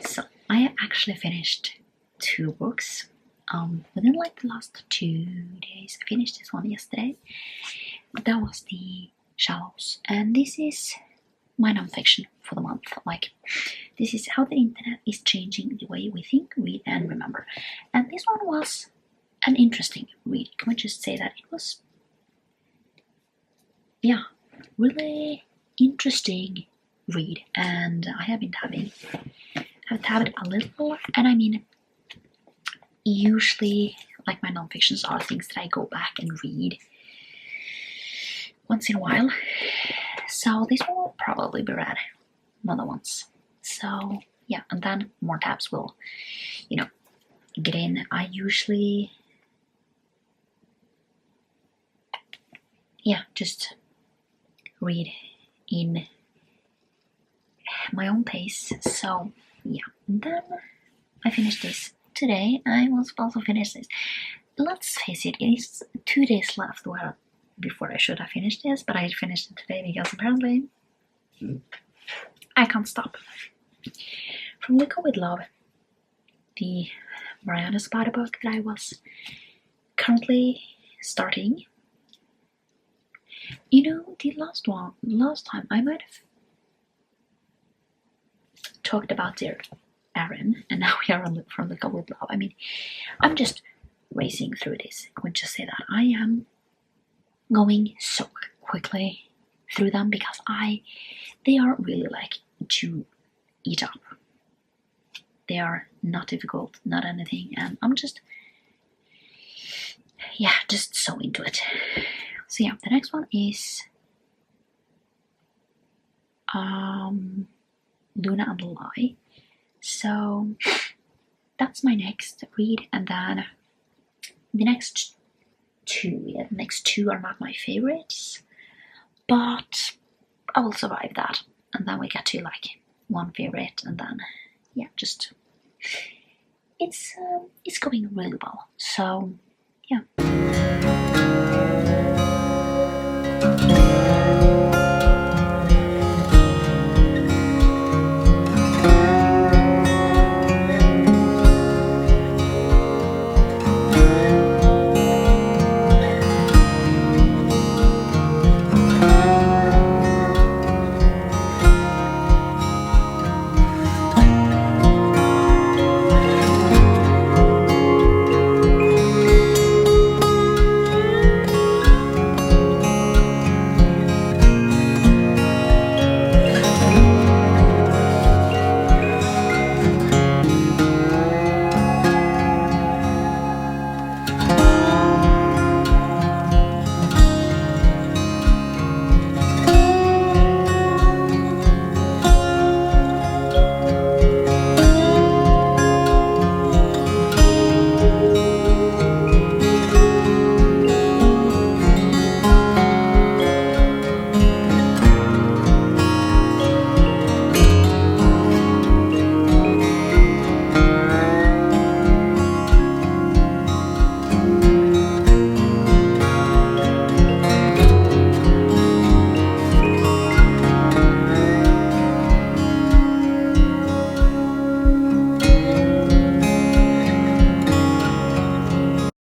So I have actually finished 2 books within like the last 2 days. I finished this one yesterday. That was The Shallows, and this is my non-fiction for the month. Like, this is how the internet is changing the way we think, read, and remember. And this one was an interesting read. Can we just say that it was, yeah, really interesting read. And I have been tabbed a little, and I mean, usually like my non-fictions are things that I go back and read once in a while, so this one will probably be read more than once. So yeah, and then more tabs will, you know, get in. I usually, yeah, just read in my own pace. So yeah, and then I finished this today. I will also finish this. Let's face it, it is 2 days left before I should have finished this, but I finished it today because apparently I can't stop. From Liquor with Love, the Mariana Spider book that I was currently starting. You know, the last time I might have talked about their Aaron, and now we are on From Liquor with Love. I mean, I'm just racing through this. I would just say that I am going so quickly through them because they are really like to eat up. They are not difficult, not anything, and I'm just, yeah, just so into it. So yeah, the next one is Luna and the Lie. So that's my next read, and then the next two are not my favorites, but I will survive that, and then we get to like one favorite, and then yeah, just it's going really well. So yeah.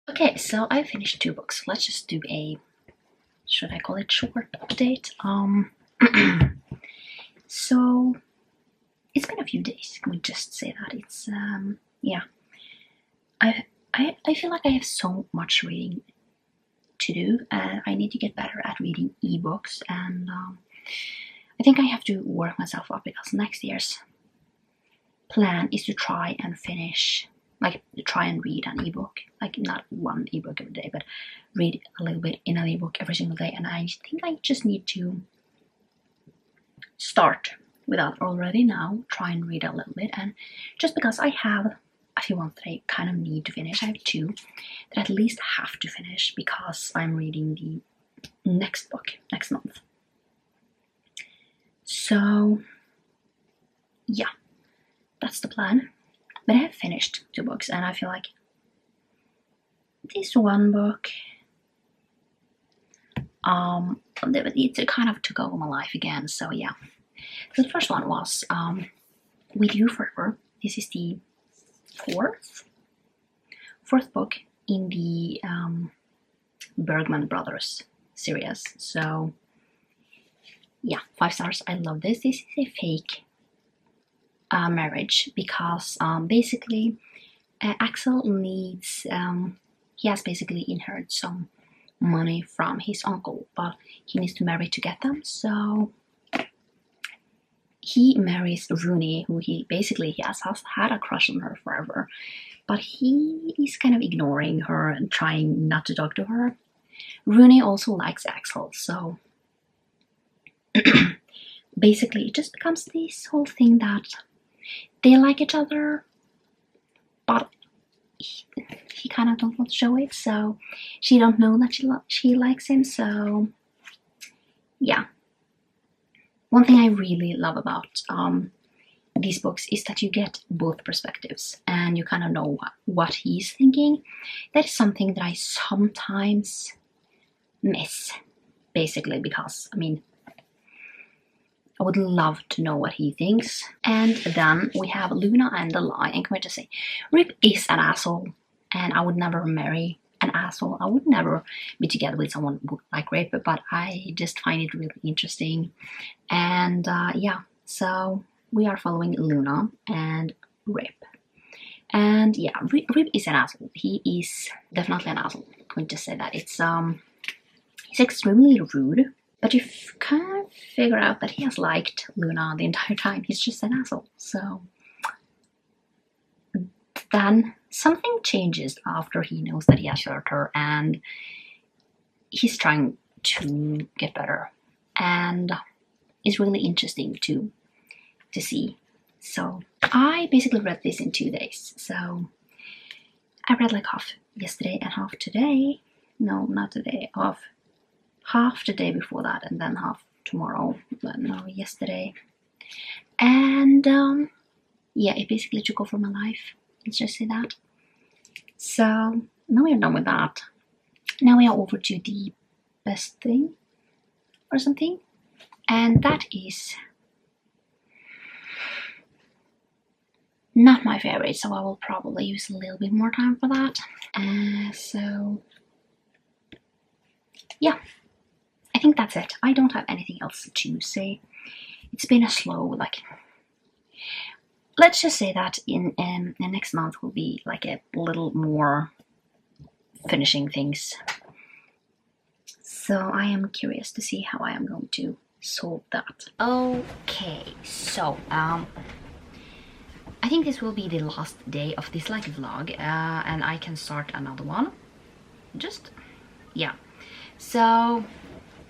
Okay, so I finished 2 books. Let's just do a, should I call it short update? So it's been a few days. Can we just say that? It's yeah. I feel like I have so much reading to do. I need to get better at reading ebooks, and I think I have to work myself up because next year's plan is to try and finish like try and read an ebook, like not one ebook every day, but read a little bit in an ebook every single day. And I think I just need to start with that already now, try and read a little bit. And just because I have a few ones that I kind of need to finish, I have 2 that at least have to finish because I'm reading the next book next month. So yeah, that's the plan. But I have finished 2 books, and I feel like this one book, it kind of took over my life again. So yeah, so the first one was With You Forever. This is the fourth book in the Bergman Brothers series. So yeah, 5 stars. I love this. This is a fake marriage because basically Axel needs he has basically inherited some money from his uncle, but he needs to marry to get them. So he marries Rooney, who he has had a crush on her forever, but he is kind of ignoring her and trying not to talk to her. Rooney also likes Axel, so basically it just becomes this whole thing that they like each other, but he kind of don't want to show it, so she don't know that she likes him. So yeah, one thing I really love about these books is that you get both perspectives and you kind of know what he's thinking. That is something that I sometimes miss, basically, because I mean, I would love to know what he thinks. And then we have Luna and the Lie. And can we just say, Rip is an asshole, and I would never marry an asshole. I would never be together with someone like Rip, but I just find it really interesting. And yeah, so we are following Luna and Rip. And yeah, Rip is an asshole. He is definitely an asshole. I'm going to say that. He's extremely rude. But you kind of figure out that he has liked Luna the entire time. He's just an asshole. So then something changes after he knows that he has hurt her, and he's trying to get better. And it's really interesting to see. So I basically read this in 2 days. So I read like half yesterday and half today. No, not today. Half the day before that, and then half tomorrow. But no, yesterday. And yeah, it basically took over my life. Let's just say that. So now we are done with that. Now we are over to the best thing or something, and that is not my favorite, so I will probably use a little bit more time for that. So yeah, I think that's it. I don't have anything else to say. It's been a slow, like, let's just say that in the next month will be like a little more finishing things. So I am curious to see how I am going to solve that. Okay, so I think this will be the last day of this like vlog, and I can start another one. Just yeah. So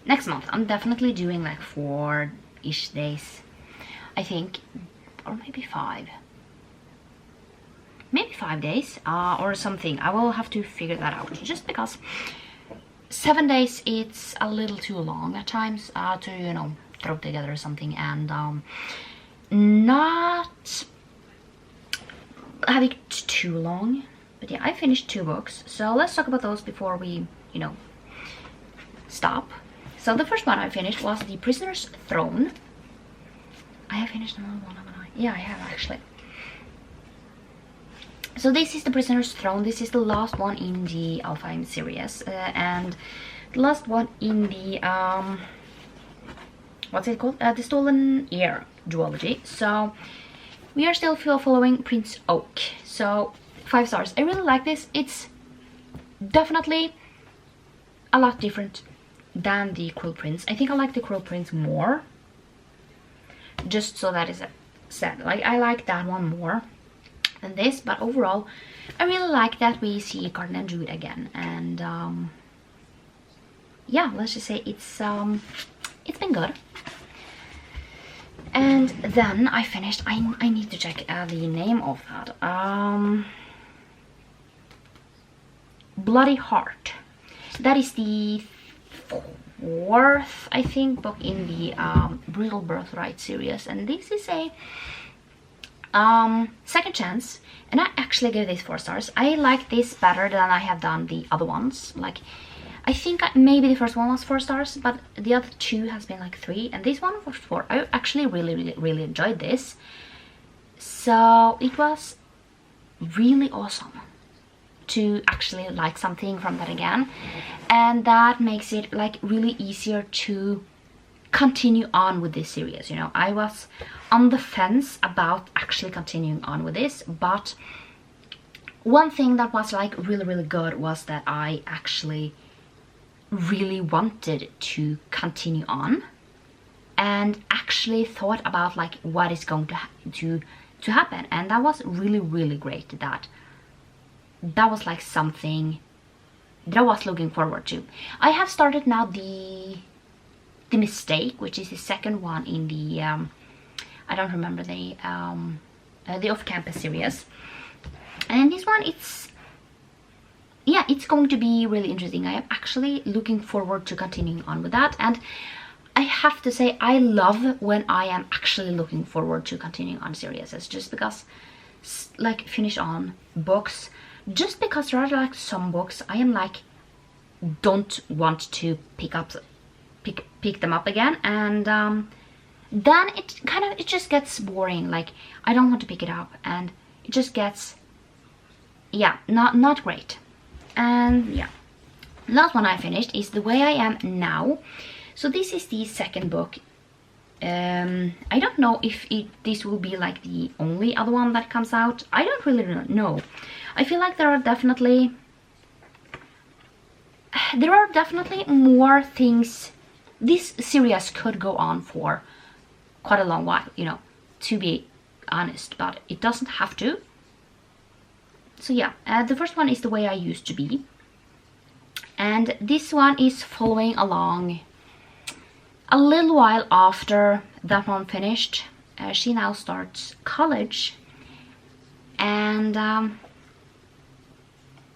next month I'm definitely doing like 4-ish days, I think, or maybe 5. Maybe 5 days or something. I will have to figure that out, just because 7 days it's a little too long at times to, you know, throw together something, and not have it too long. But yeah, I finished 2 books, so let's talk about those before we, you know, stop. So the first one I finished was The Prisoner's Throne. I have finished another one, haven't I? Yeah, I have actually. So this is The Prisoner's Throne. This is the last one in the Alfheim series, and the last one in the what's it called? The Stolen Heir duology. So we are still following Prince Oak. So 5 stars. I really like this. It's definitely a lot different than the Cruel Prince. I think I like the Cruel Prince more. Just so that is said. Like, I like that one more than this, but overall I really like that we see Carton and Jude again, and yeah, let's just say it's been good. And then I finished. I need to check the name of that. Bloody Heart. That is the fourth, I think, book in the Brutal Birthright series, and this is a second chance, and I actually gave this 4 stars. I like this better than I have done the other ones. Like, I think maybe the first one was 4 stars, but the other 2 has been like 3, and this one was 4. I actually really enjoyed this. So it was really awesome to actually like something from that again, and that makes it like really easier to continue on with this series. You know, I was on the fence about actually continuing on with this, but one thing that was like really good was that I actually really wanted to continue on and actually thought about like what is going to happen, and that was really great. That was like something that I was looking forward to. I have started now the Mistake, which is the second one in the I don't remember the Off-Campus series, and this one, it's going to be really interesting. I am actually looking forward to continuing on with that, and I have to say I love when I am actually looking forward to continuing on series. It's just because like finish on books, just because there are like some books I am like don't want to pick them up again, and then it just gets boring. Like, I don't want to pick it up, and it just gets, yeah, not great. And yeah, last one I finished is The Way I Am Now. So this is the second book. I don't know if this will be like the only other one that comes out. I don't really know. I feel like there are definitely more things. This series could go on for quite a long while, you know, to be honest, but it doesn't have to. So yeah, the first one is The Way I Used to Be, and this one is following along a little while after that one finished. She now starts college, and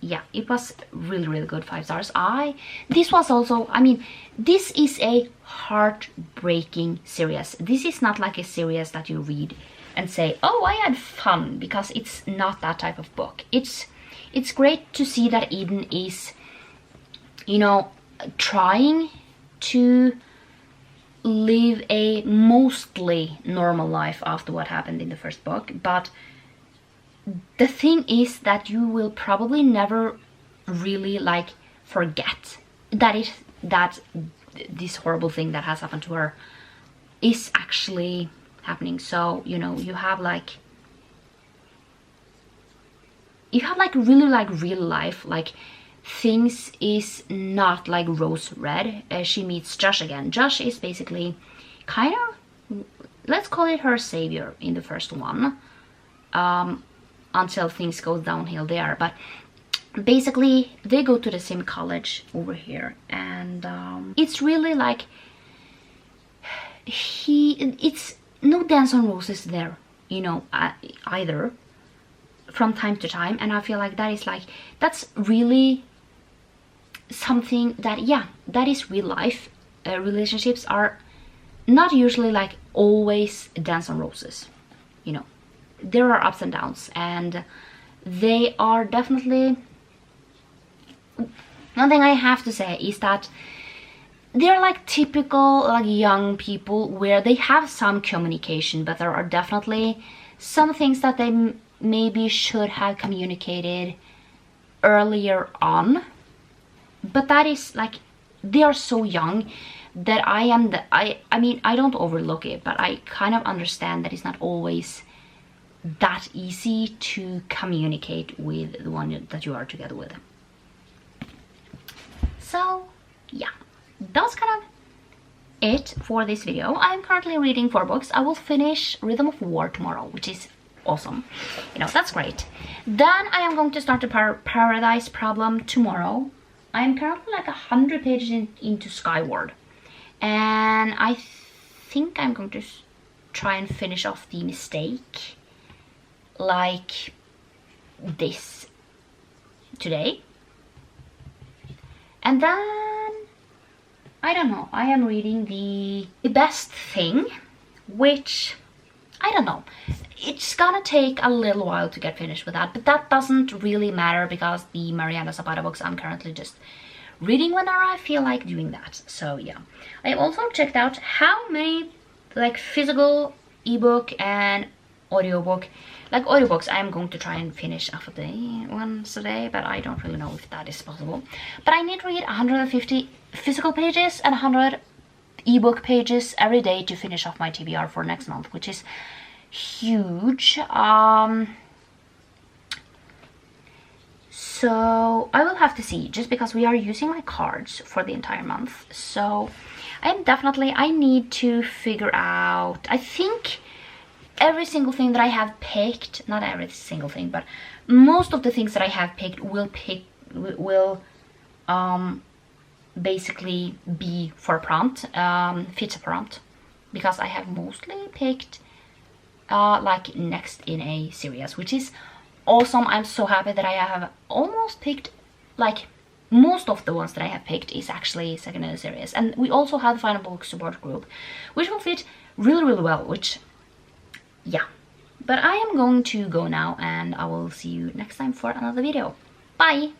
yeah, it was really good. 5 stars. This was also, I mean, this is a heartbreaking series. This is not like a series that you read and say, oh, I had fun, because it's not that type of book. It's great to see that Eden is, you know, trying to live a mostly normal life after what happened in the first book, but the thing is that you will probably never really like forget that this horrible thing that has happened to her is actually happening. So, you know, you have like really like real life, like things is not like rose red. She meets Josh again. Josh is basically kind of, let's call it her savior in the first one, until things go downhill there. But basically they go to the same college over here, and it's really like it's no Dance on Roses there, you know, either, from time to time. And I feel like that's really something that, yeah, that is real life. Relationships are not usually like always Dance on Roses, you know. There are ups and downs, and they are definitely, one thing I have to say is that they're like typical like young people, where they have some communication, but there are definitely some things that they maybe should have communicated earlier on. But that is like, they are so young that I mean, I don't overlook it, but I kind of understand that it's not always that easy to communicate with the one that you are together with. So yeah, that's kind of it for this video. I'm currently reading 4 books. I will finish Rhythm of War tomorrow, which is awesome. You know, that's great. Then I am going to start the Paradise Problem tomorrow. I am currently like 100 pages into Skyward, and I think I'm going to try and finish off the mistake like this today. And then I don't know, I am reading the Best Thing, which I don't know, it's gonna take a little while to get finished with that, but that doesn't really matter because the Mariana Zapata books I'm currently just reading whenever I feel like doing that. So yeah, I also checked out how many like physical ebook and audiobook, like audiobooks I'm going to try and finish half a day once a day, but I don't really know if that is possible. But I need to read 150 physical pages and 100 ebook pages every day to finish off my TBR for next month, which is huge. So I will have to see, just because we are using my cards for the entire month. So I need to figure out, I think every single thing that I have picked, not every single thing, but most of the things that I have picked will basically be for a prompt, fit a prompt, because I have mostly picked like next in a series, which is awesome. I'm so happy that I have almost picked, like most of the ones that I have picked is actually second in a series. And we also have the final book support group, which will fit really, really well, which, yeah. But I am going to go now, and I will see you next time for another video. Bye!